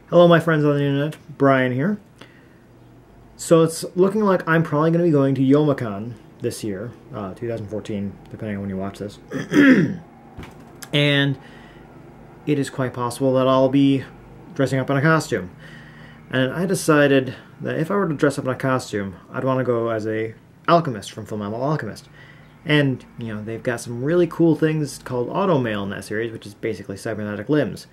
Hello my friends on the internet, Brian here. So it's looking like I'm probably going to be going to Youmacon this year, 2014, depending on when you watch this. And it is quite possible that I'll be dressing up in a costume. And I decided that if I were to dress up in a costume, I'd want to go as a alchemist from Fullmetal Alchemist. And, you know, they've got some really cool things called Automail in that series, which is basically cybernetic limbs.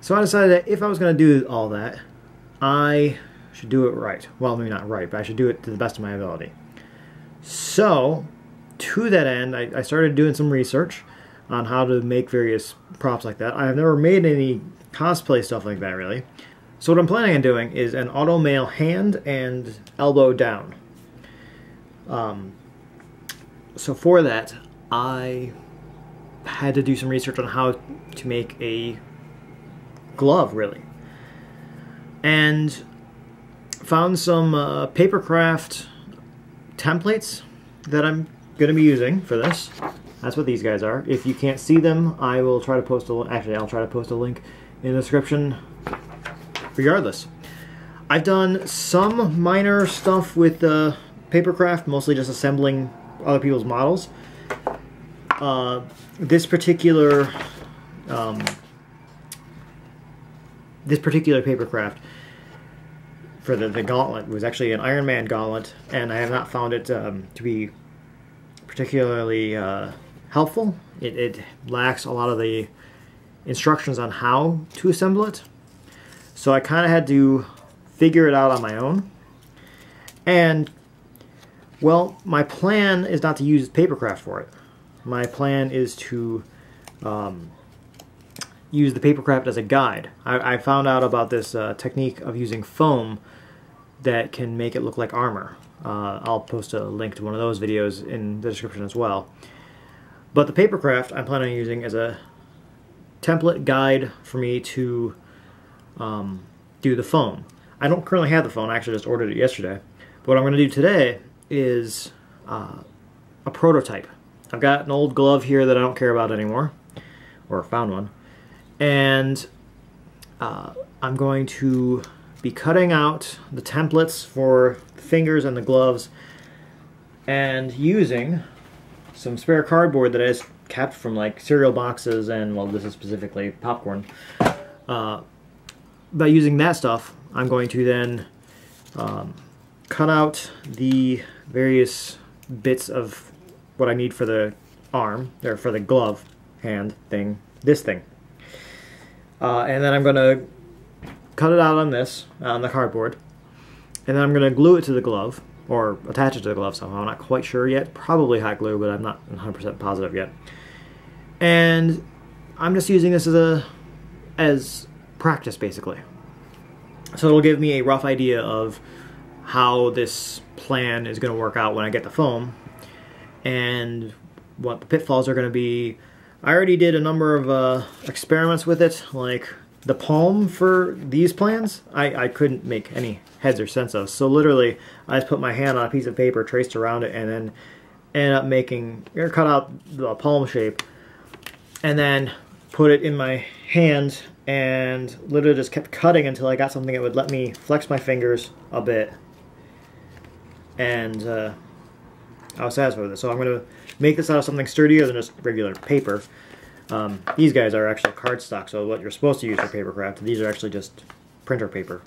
So I decided that if I was going to do all that, I should do it right. Well, maybe not right, but I should do it to the best of my ability. So, to that end, I started doing some research on how to make various props like that. I have never made any cosplay stuff like that, really. So what I'm planning on doing is an Automail hand and elbow down. So for that, I had to do some research on how to make a glove, really, and found some papercraft templates that I'm going to be using for this. That's what these guys are. If you can't see them, I will try to post a I'll try to post a link in the description. Regardless, I've done some minor stuff with papercraft, mostly just assembling other people's models. This particular papercraft for the Gauntlet was actually an Iron Man gauntlet, and I have not found it to be particularly helpful. It lacks a lot of the instructions on how to assemble it, so I kind of had to figure it out on my own. And, well, my plan is not to use papercraft for it. My plan is to use the papercraft as a guide. I found out about this technique of using foam that can make it look like armor. I'll post a link to one of those videos in the description as well. But the papercraft I'm planning on using as a template guide for me to do the foam. I don't currently have the foam, I actually just ordered it yesterday. But what I'm going to do today is a prototype. I've got an old glove here that I don't care about anymore, or found one. And I'm going to be cutting out the templates for the fingers and the gloves and using some spare cardboard that I just kept from like cereal boxes and, well, this is specifically popcorn. By using that stuff, I'm going to then cut out the various bits of what I need for the arm, or for the glove hand thing, this thing. And then I'm going to cut it out on the cardboard, and then I'm going to glue it to the glove, or attach it to the glove somehow. I'm not quite sure yet. Probably hot glue, but I'm not 100% positive yet. And I'm just using this as practice, basically. So it'll give me a rough idea of how this plan is going to work out when I get the foam, and what the pitfalls are going to be. I already did a number of experiments with it, like the palm for these plans. I couldn't make any heads or sense of. So literally, I just put my hand on a piece of paper, traced around it, and then ended up cut out the palm shape, and then put it in my hand, and literally just kept cutting until I got something that would let me flex my fingers a bit. And I was satisfied with it. So I'm going to make this out of something sturdier than just regular paper. These guys are actually cardstock, so what you're supposed to use for papercraft. These are actually just printer paper.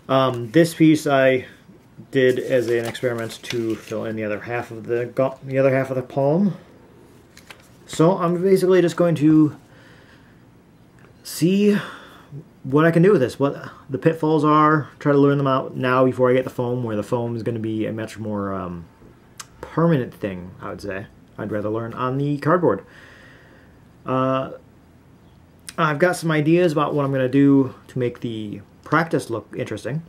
This piece I did as an experiment to fill in the other half of the palm. So I'm basically just going to see what I can do with this, what the pitfalls are, try to learn them out now before I get the foam, where the foam is going to be a much more permanent thing, I would say. I'd rather learn on the cardboard. I've got some ideas about what I'm going to do to make the practice look interesting.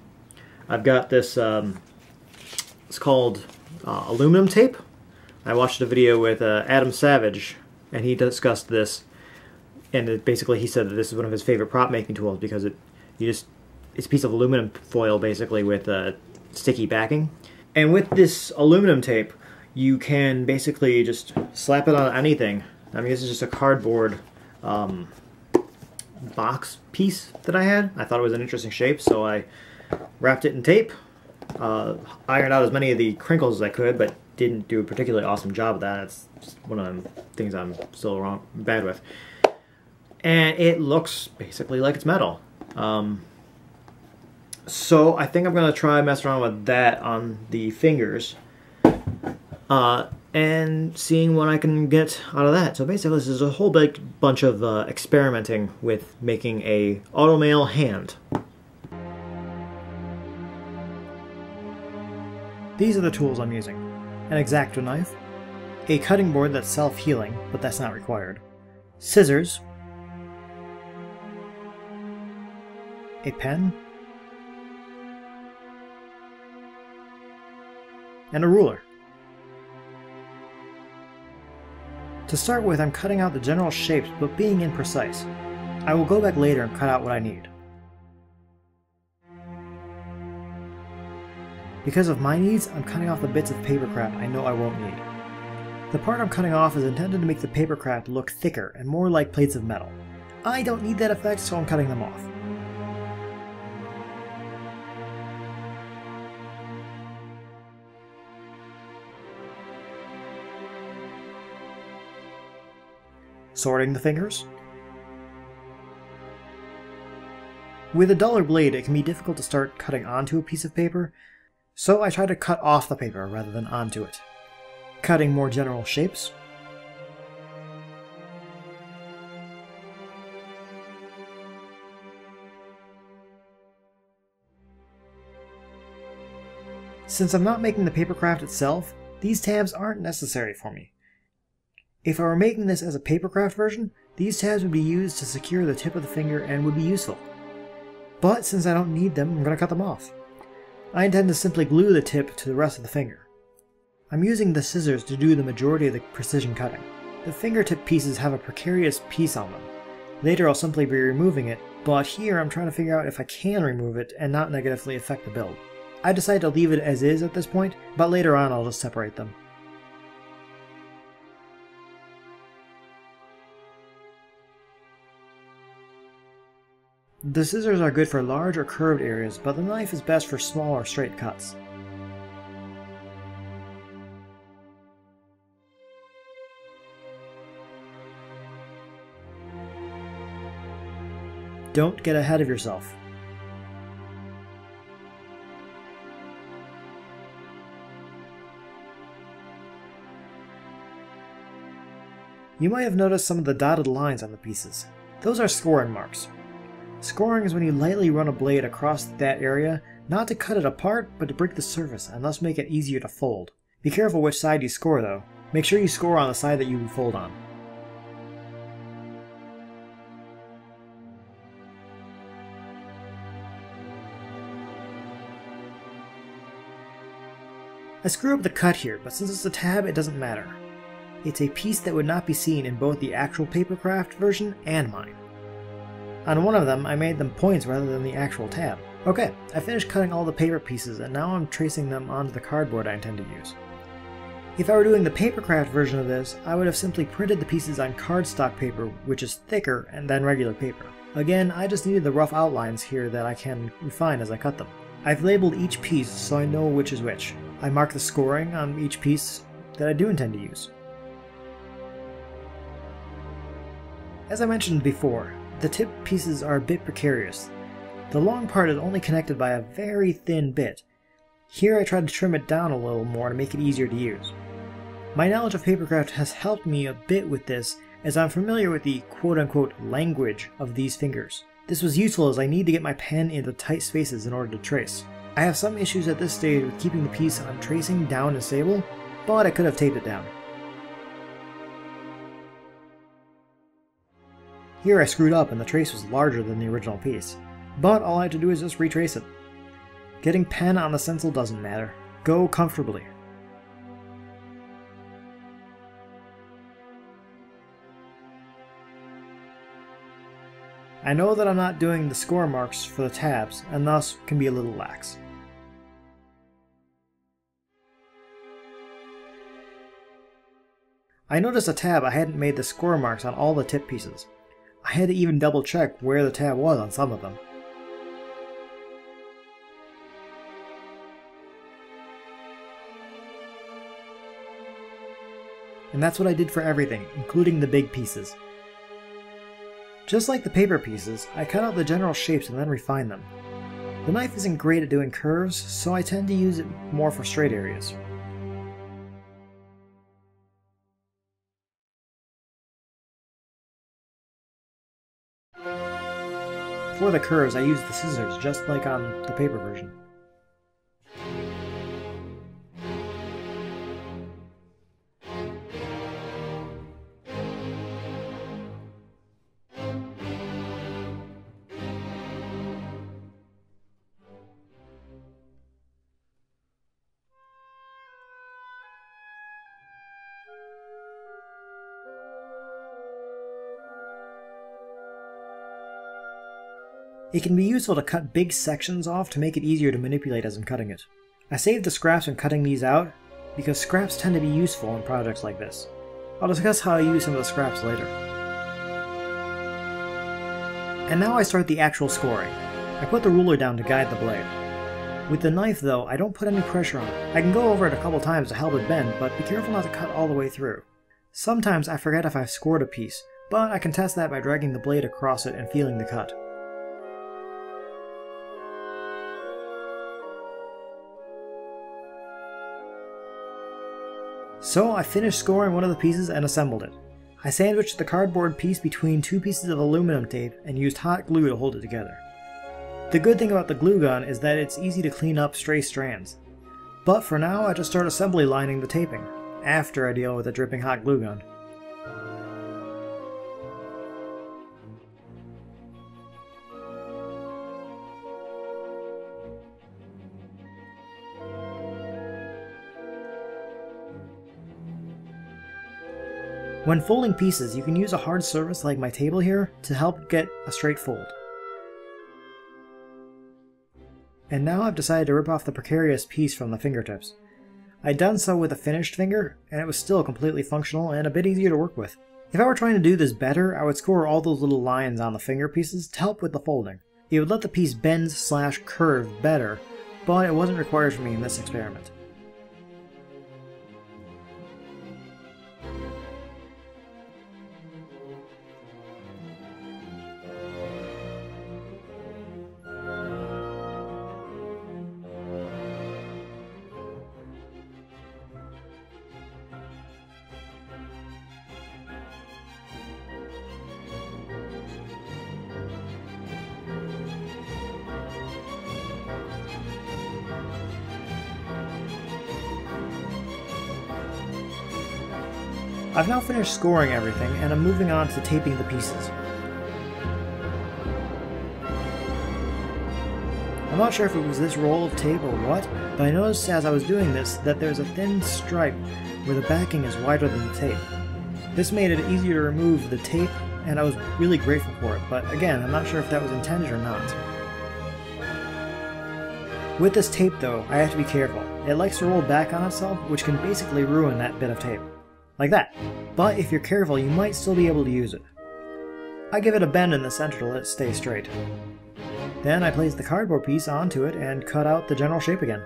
I've got this, it's called aluminum tape. I watched a video with Adam Savage, and he discussed this, and basically he said that this is one of his favorite prop making tools because it's a piece of aluminum foil basically with sticky backing. And with this aluminum tape, you can basically just slap it on anything. I mean, this is just a cardboard box piece that I had. I thought it was an interesting shape, so I wrapped it in tape, ironed out as many of the crinkles as I could, but didn't do a particularly awesome job of that. It's just one of the things I'm still bad with. And it looks basically like it's metal. So I think I'm going to try messing around with that on the fingers and seeing what I can get out of that. So basically this is a whole big bunch of experimenting with making a Automail hand. These are the tools I'm using. An X-Acto knife, a cutting board that's self-healing, but that's not required, scissors, a pen, and a ruler. To start with, I'm cutting out the general shapes, but being imprecise. I will go back later and cut out what I need. Because of my needs, I'm cutting off the bits of papercraft I know I won't need. The part I'm cutting off is intended to make the papercraft look thicker and more like plates of metal. I don't need that effect, so I'm cutting them off. Sorting the fingers. With a duller blade, it can be difficult to start cutting onto a piece of paper, so I try to cut off the paper rather than onto it. Cutting more general shapes. Since I'm not making the papercraft itself, these tabs aren't necessary for me. If I were making this as a papercraft version, these tabs would be used to secure the tip of the finger and would be useful. But since I don't need them, I'm going to cut them off. I intend to simply glue the tip to the rest of the finger. I'm using the scissors to do the majority of the precision cutting. The fingertip pieces have a precarious piece on them. Later I'll simply be removing it, but here I'm trying to figure out if I can remove it and not negatively affect the build. I decided to leave it as is at this point, but later on I'll just separate them. The scissors are good for large or curved areas, but the knife is best for small or straight cuts. Don't get ahead of yourself. You might have noticed some of the dotted lines on the pieces. Those are scoring marks. Scoring is when you lightly run a blade across that area, not to cut it apart, but to break the surface and thus make it easier to fold. Be careful which side you score though. Make sure you score on the side that you fold on. I screw up the cut here, but since it's a tab, it doesn't matter. It's a piece that would not be seen in both the actual papercraft version and mine. On one of them, I made them points rather than the actual tab. Okay, I finished cutting all the paper pieces and now I'm tracing them onto the cardboard I intend to use. If I were doing the papercraft version of this, I would have simply printed the pieces on cardstock paper, which is thicker than regular paper. Again, I just needed the rough outlines here that I can refine as I cut them. I've labeled each piece so I know which is which. I mark the scoring on each piece that I do intend to use. As I mentioned before, the tip pieces are a bit precarious. The long part is only connected by a very thin bit. Here I tried to trim it down a little more to make it easier to use. My knowledge of papercraft has helped me a bit with this, as I'm familiar with the quote-unquote language of these fingers. This was useful as I need to get my pen into tight spaces in order to trace. I have some issues at this stage with keeping the piece I'm tracing down and stable, but I could have taped it down. Here I screwed up and the trace was larger than the original piece, but all I had to do is just retrace it. Getting pen on the stencil doesn't matter. Go comfortably. I know that I'm not doing the score marks for the tabs, and thus can be a little lax. I noticed a tab I hadn't made the score marks on all the tip pieces. I had to even double check where the tab was on some of them. And that's what I did for everything, including the big pieces. Just like the paper pieces, I cut out the general shapes and then refine them. The knife isn't great at doing curves, so I tend to use it more for straight areas. For the curves, I use the scissors just like on the paper version. It can be useful to cut big sections off to make it easier to manipulate as I'm cutting it. I saved the scraps when cutting these out, because scraps tend to be useful in projects like this. I'll discuss how I use some of the scraps later. And now I start the actual scoring. I put the ruler down to guide the blade. With the knife though, I don't put any pressure on it. I can go over it a couple times to help it bend, but be careful not to cut all the way through. Sometimes I forget if I've scored a piece, but I can test that by dragging the blade across it and feeling the cut. So I finished scoring one of the pieces and assembled it. I sandwiched the cardboard piece between two pieces of aluminum tape and used hot glue to hold it together. The good thing about the glue gun is that it's easy to clean up stray strands. But for now I just start assembly lining the taping, after I deal with the dripping hot glue gun. When folding pieces, you can use a hard surface like my table here to help get a straight fold. And now I've decided to rip off the precarious piece from the fingertips. I'd done so with a finished finger, and it was still completely functional and a bit easier to work with. If I were trying to do this better, I would score all those little lines on the finger pieces to help with the folding. It would let the piece bend/curve better, but it wasn't required for me in this experiment. I've now finished scoring everything, and I'm moving on to taping the pieces. I'm not sure if it was this roll of tape or what, but I noticed as I was doing this that there's a thin stripe where the backing is wider than the tape. This made it easier to remove the tape, and I was really grateful for it, but again, I'm not sure if that was intended or not. With this tape though, I have to be careful. It likes to roll back on itself, which can basically ruin that bit of tape. Like that. But if you're careful, you might still be able to use it. I give it a bend in the center to let it stay straight. Then I place the cardboard piece onto it and cut out the general shape again.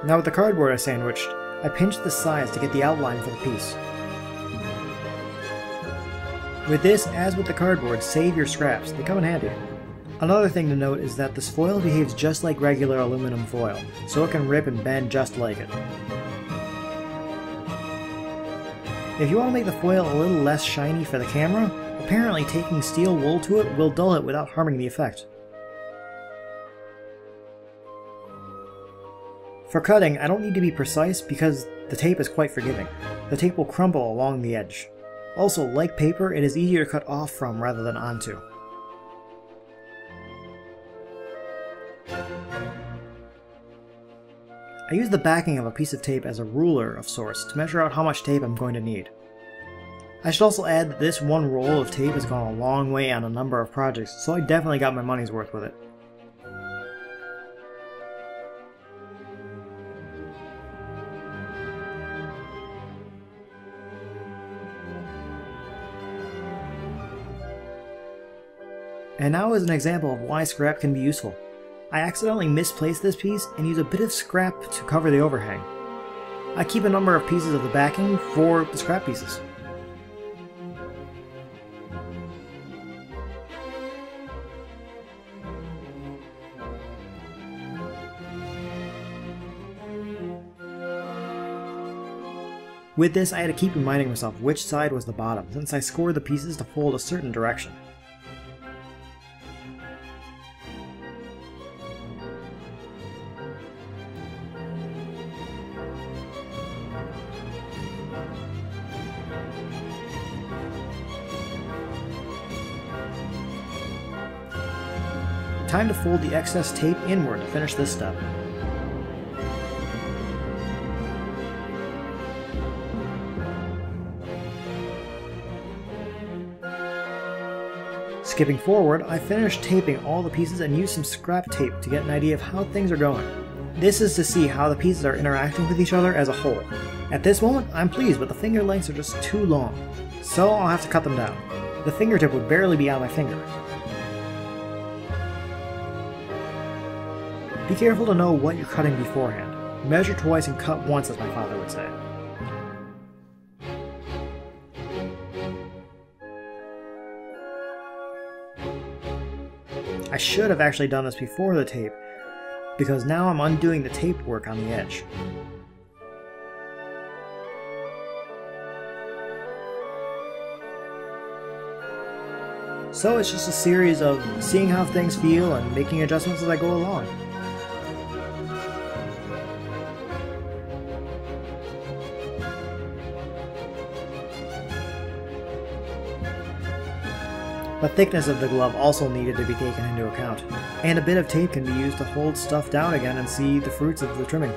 Now with the cardboard I sandwiched, I pinched the sides to get the outline for the piece. With this, as with the cardboard, save your scraps, they come in handy. Another thing to note is that this foil behaves just like regular aluminum foil, so it can rip and bend just like it. If you want to make the foil a little less shiny for the camera, apparently taking steel wool to it will dull it without harming the effect. For cutting, I don't need to be precise because the tape is quite forgiving. The tape will crumble along the edge. Also, like paper, it is easier to cut off from rather than onto. I use the backing of a piece of tape as a ruler of sorts to measure out how much tape I'm going to need. I should also add that this one roll of tape has gone a long way on a number of projects, so I definitely got my money's worth with it. And now is an example of why scrap can be useful. I accidentally misplaced this piece and used a bit of scrap to cover the overhang. I keep a number of pieces of the backing for the scrap pieces. With this, I had to keep reminding myself which side was the bottom, since I scored the pieces to fold a certain direction. Time to fold the excess tape inward to finish this step. Skipping forward, I finished taping all the pieces and used some scrap tape to get an idea of how things are going. This is to see how the pieces are interacting with each other as a whole. At this moment, I'm pleased, but the finger lengths are just too long, so I'll have to cut them down. The fingertip would barely be on my finger. Be careful to know what you're cutting beforehand. Measure twice and cut once, as my father would say. I should have actually done this before the tape, because now I'm undoing the tape work on the edge. So it's just a series of seeing how things feel and making adjustments as I go along. The thickness of the glove also needed to be taken into account, and a bit of tape can be used to hold stuff down again and see the fruits of the trimming.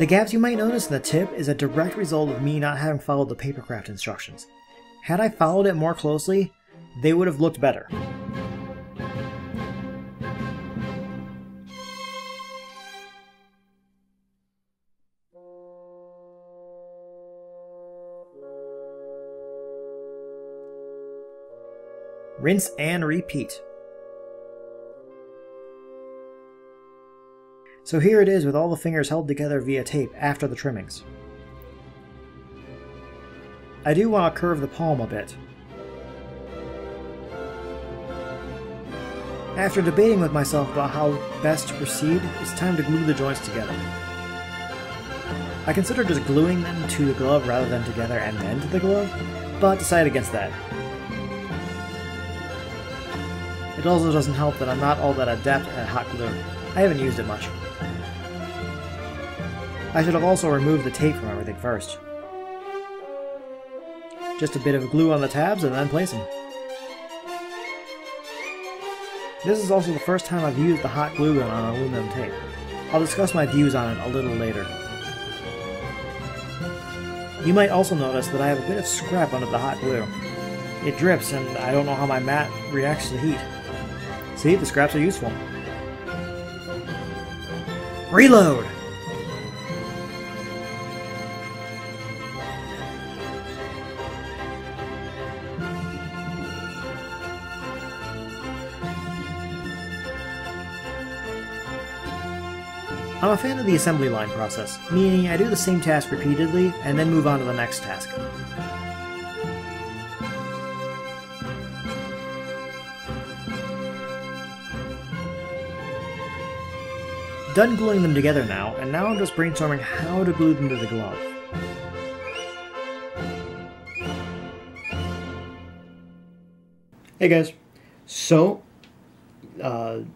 The gaps you might notice in the tip is a direct result of me not having followed the papercraft instructions. Had I followed it more closely, they would have looked better. Rinse and repeat. So here it is with all the fingers held together via tape after the trimmings. I do want to curve the palm a bit. After debating with myself about how best to proceed, it's time to glue the joints together. I considered just gluing them to the glove rather than together and then to the glove, but decided against that. It also doesn't help that I'm not all that adept at hot glue. I haven't used it much. I should have also removed the tape from everything first. Just a bit of glue on the tabs and then place them. This is also the first time I've used the hot glue gun on aluminum tape. I'll discuss my views on it a little later. You might also notice that I have a bit of scrap under the hot glue. It drips and I don't know how my mat reacts to the heat. See, the scraps are useful. Reload! I'm a fan of the assembly line process, meaning I do the same task repeatedly and then move on to the next task. Done gluing them together now, and now I'm just brainstorming how to glue them to the glove. Hey guys, so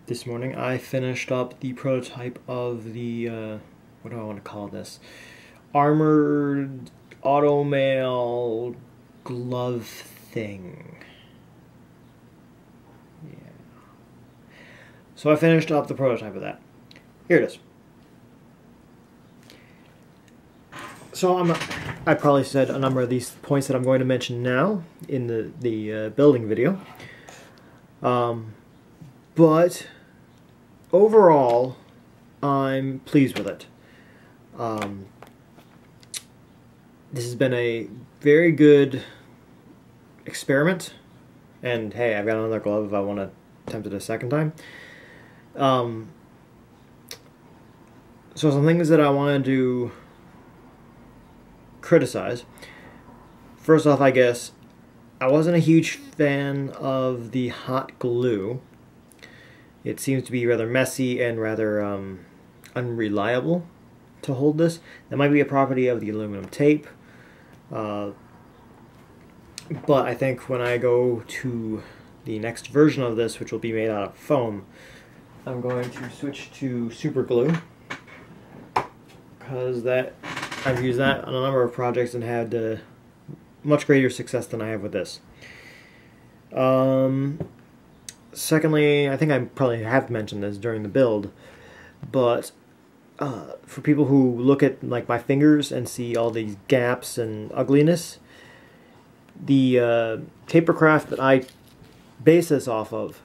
this morning I finished up the prototype of the, what do I want to call this? Armored Automail glove thing. Yeah. So I finished up the prototype of that. Here it is. So I probably said a number of these points that I'm going to mention now in the building video. But overall, I'm pleased with it. This has been a very good experiment, and hey, I've got another glove if I want to attempt it a second time. So some things that I wanted to criticize. First off, I guess, I wasn't a huge fan of the hot glue. It seems to be rather messy and rather unreliable to hold this. That might be a property of the aluminum tape. But I think when I go to the next version of this, which will be made out of foam, I'm going to switch to super glue, because I've used that on a number of projects and had much greater success than I have with this. Secondly, I think I probably have mentioned this during the build, but for people who look at like my fingers and see all these gaps and ugliness, the papercraft that I base this off of,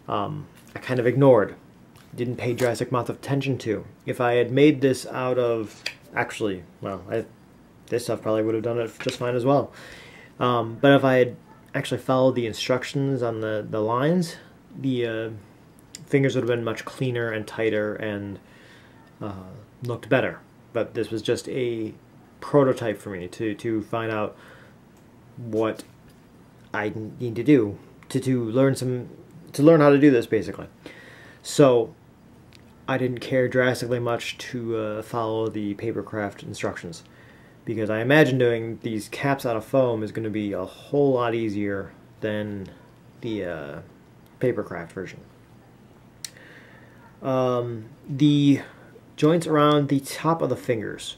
I kind of ignored. Didn't pay drastic amount of attention to. If I had made this out of, actually, well, this stuff probably would have done it just fine as well. But if I had actually followed the instructions on the lines, the fingers would have been much cleaner and tighter and looked better. But this was just a prototype for me to find out what I need to do to learn how to do this, basically. So I didn't care drastically much to follow the papercraft instructions, because I imagine doing these caps out of foam is going to be a whole lot easier than the papercraft version. The joints around the top of the fingers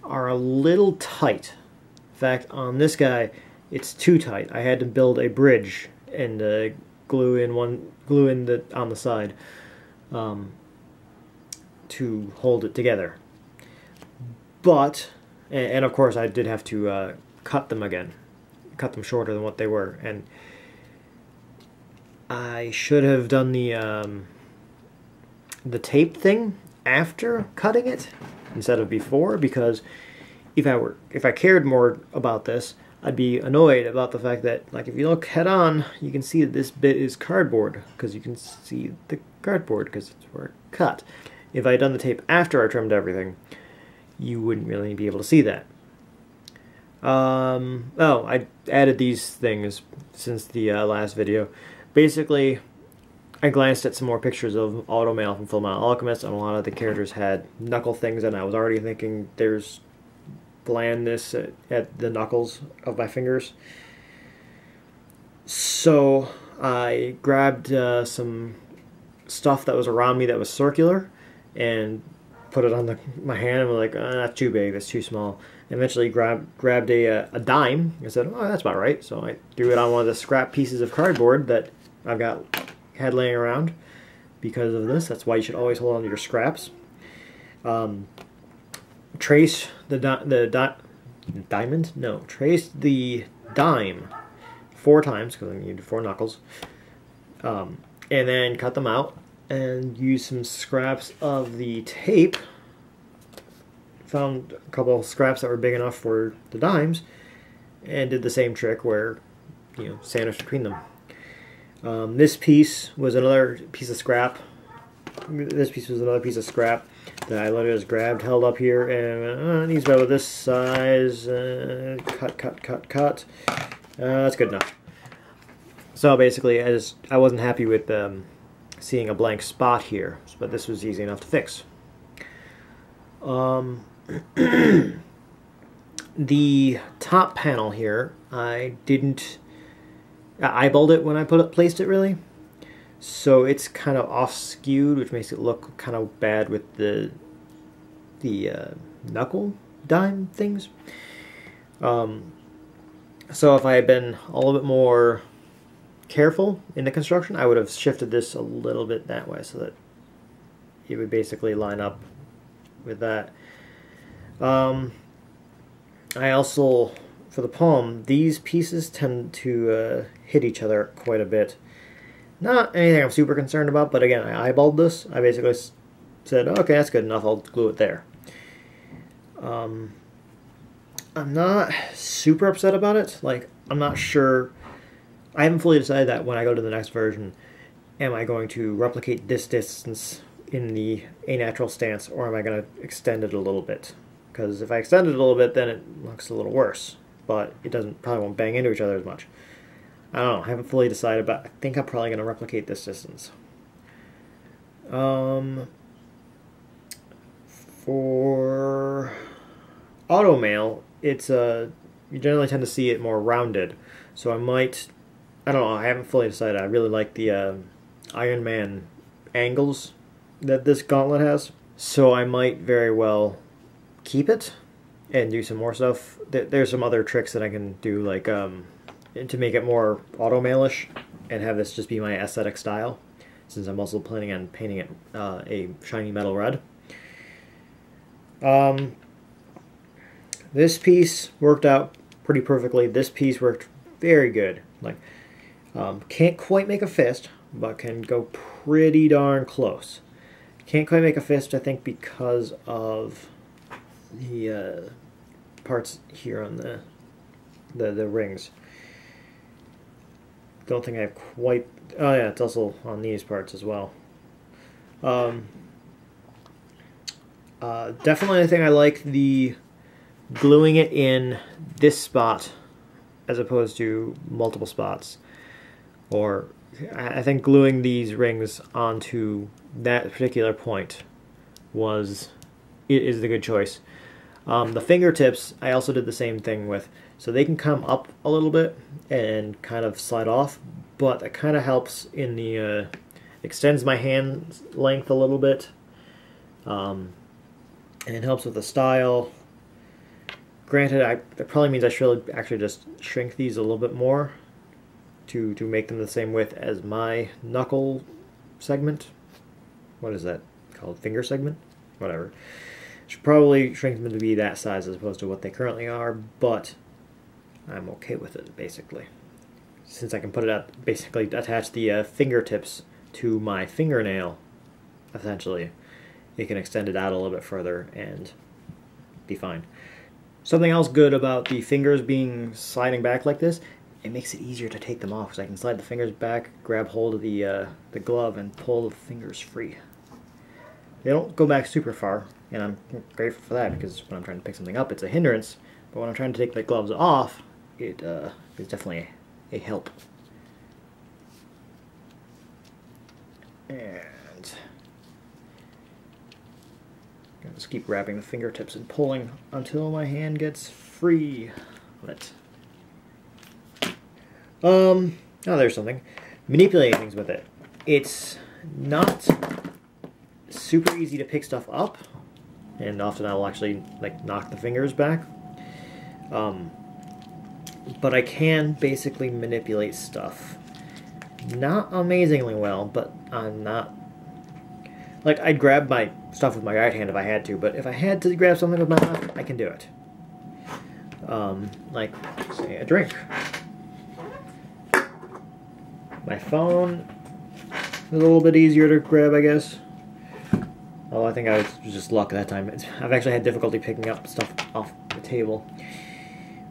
are a little tight. In fact, on this guy, it's too tight. I had to build a bridge and glue in on the side to hold it together. But, and of course, I did have to cut them again, cut them shorter than what they were, and I should have done the tape thing after cutting it instead of before, because if I cared more about this, I'd be annoyed about the fact that, like, if you look head on, you can see that this bit is cardboard, because you can see the cardboard because it's where it cut. If I had done the tape after I trimmed everything, you wouldn't really be able to see that. Oh, I added these things since the last video. Basically, I glanced at some more pictures of Automail from State Alchemist, and a lot of the characters had knuckle things, and I was already thinking there's blandness at the knuckles of my fingers. So I grabbed some stuff that was around me that was circular and put it on my hand, and was like, that's too big, that's too small. And eventually grabbed a dime and said, oh, that's about right. So I threw it on one of the scrap pieces of cardboard that I've had laying around because of this. That's why you should always hold on to your scraps. Trace trace the dime 4 times, because I need 4 knuckles, and then cut them out and use some scraps of the tape. Found a couple of scraps that were big enough for the dimes and did the same trick where, sandwiched between them. This piece was another piece of scrap. This piece was another piece of scrap that I literally just grabbed, held up here, and needs about this size. Cut. That's good enough. So basically, I wasn't happy with seeing a blank spot here, but this was easy enough to fix. The top panel here, I eyeballed it when I placed it, really. So it's kind of off-skewed, which makes it look kind of bad with the knuckle dime things. So if I had been a little bit more careful in the construction, I would have shifted this a little bit that way so that it would basically line up with that. I also, for the palm, these pieces tend to hit each other quite a bit. Not anything I'm super concerned about, but again, I eyeballed this. I basically said, okay, that's good enough, I'll glue it there. I'm not super upset about it. Like, I'm not sure, I haven't fully decided that when I go to the next version, am I going to replicate this distance in the a natural stance, or am I going to extend it a little bit? Because if I extend it a little bit, then it looks a little worse, but it probably won't bang into each other as much. I don't know, I haven't fully decided, but I think I'm probably going to replicate this distance. For Automail, it's you generally tend to see it more rounded, so I don't know, I haven't fully decided. I really like the Iron Man angles that this Gauntlet has, so I might very well keep it and do some more stuff. There's some other tricks that I can do, like to make it more Automail-ish and have this just be my aesthetic style, since I'm also planning on painting it a shiny metal red. This piece worked out pretty perfectly. This piece worked very good. Like, can't quite make a fist, but can go pretty darn close. Can't quite make a fist, I think, because of the parts here on the rings. Don't think I have quite... Oh yeah, it's also on these parts as well. Definitely I think I like the gluing it in this spot as opposed to multiple spots. Or I think gluing these rings onto that particular point is the good choice. The fingertips I also did the same thing with, so they can come up a little bit and kind of slide off, but that kind of helps in the extends my hand length a little bit, and it helps with the style. Granted, that probably means I should actually just shrink these a little bit more to make them the same width as my knuckle segment. What is that called? Finger segment? Whatever. Should probably shrink them to be that size as opposed to what they currently are, but I'm okay with it, basically. Since I can put it up, basically attach the fingertips to my fingernail, essentially, it can extend it out a little bit further and be fine. Something else good about the fingers sliding back like this, it makes it easier to take them off, because I can slide the fingers back, grab hold of the glove, and pull the fingers free. They don't go back super far, and I'm grateful for that, because when I'm trying to pick something up, it's a hindrance, but when I'm trying to take the gloves off, it is definitely a help. And I'll just keep grabbing the fingertips and pulling until my hand gets free of it. Oh, there's something. Manipulating things with it. It's not super easy to pick stuff up, and often I'll actually like knock the fingers back. But I can basically manipulate stuff. Not amazingly well, but I'm not... Like, I'd grab my stuff with my right hand if I had to, but if I had to grab something with my left, I can do it. Like, say, a drink. My phone is a little bit easier to grab, I guess. Although I think I was just luck that time. I've actually had difficulty picking up stuff off the table.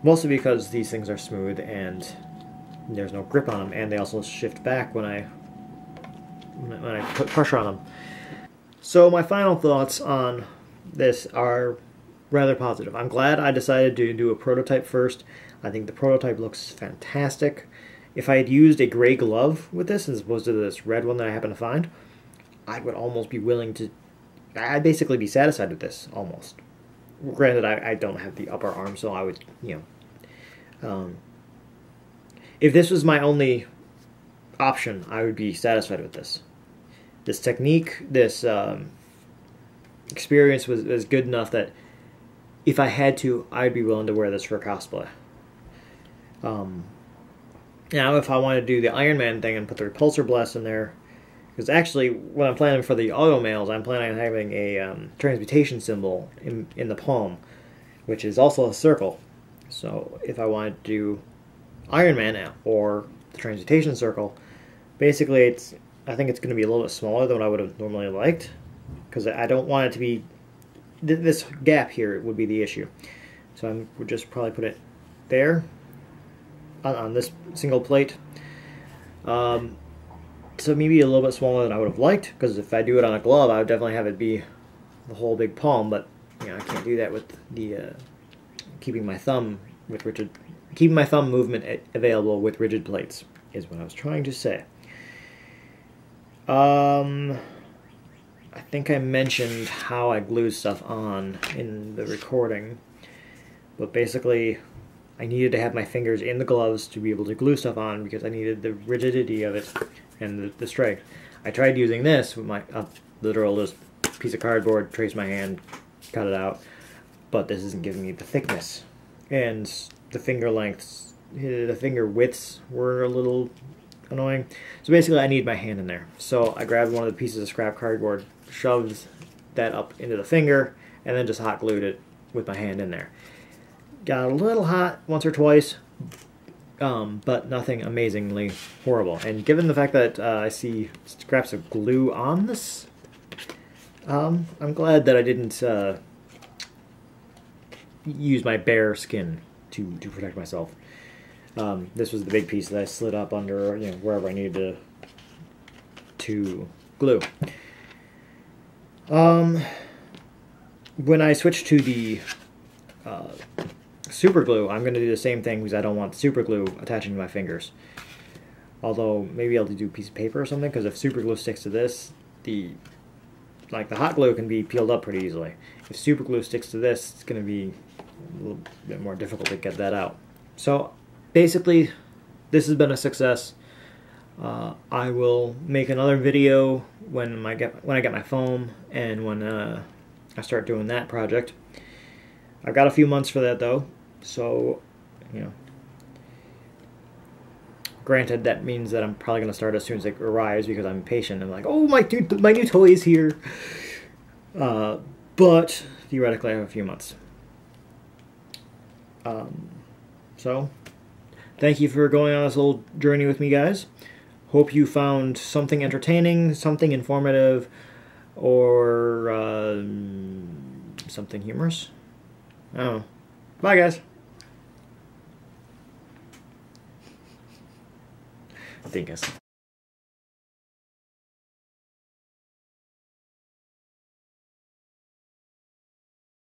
Mostly because these things are smooth and there's no grip on them, and they also shift back when I put pressure on them. So my final thoughts on this are rather positive. I'm glad I decided to do a prototype first. I think the prototype looks fantastic. If I had used a gray glove with this as opposed to this red one that I happen to find, I would almost be willing to... I'd basically be satisfied with this, almost. Granted, I don't have the upper arm, so I would, you know... if this was my only option, I would be satisfied with this. This technique, this experience was good enough that if I had to, I'd be willing to wear this for cosplay. Now, if I want to do the Iron Man thing and put the repulsor blast in there, because actually, when I'm planning for the Automails, I'm planning on having a transmutation symbol in the palm, which is also a circle. So if I wanted to do Iron Man or the transmutation circle, basically I think it's going to be a little bit smaller than what I would have normally liked, because I don't want it to be, this gap here would be the issue. So I would just probably put it there on this single plate. So maybe a little bit smaller than I would have liked, because if I do it on a glove, I would definitely have it be the whole big palm. But you know, I can't do that with the keeping my thumb movement available with rigid plates, is what I was trying to say. I think I mentioned how I glue stuff on in the recording, but basically I needed to have my fingers in the gloves to be able to glue stuff on, because I needed the rigidity of it and the strength. I tried using this with my literal just piece of cardboard, trace my hand, cut it out, but this isn't giving me the thickness. And the finger lengths, the finger widths were a little annoying. So basically I need my hand in there. So I grabbed one of the pieces of scrap cardboard, shoved that up into the finger, and then just hot glued it with my hand in there. Got a little hot once or twice, but nothing amazingly horrible. And given the fact that I see scraps of glue on this, I'm glad that I didn't use my bare skin to protect myself. This was the big piece that I slid up under, you know, wherever I needed to glue. When I switch to the super glue, I'm going to do the same thing, because I don't want super glue attaching to my fingers. Although maybe I'll do a piece of paper or something, because if super glue sticks to this, the hot glue can be peeled up pretty easily. If super glue sticks to this, it's going to be a little bit more difficult to get that out. So basically, this has been a success. I will make another video when I get my foam, and when I start doing that project. I've got a few months for that though, so you know. Granted, that means that I'm probably going to start as soon as it arrives, because I'm impatient. I'm like, oh, my new toy is here. But theoretically, I have a few months. So, thank you for going on this little journey with me, guys. Hope you found something entertaining, something informative, or something humorous. I don't know. Bye, guys. Dingus.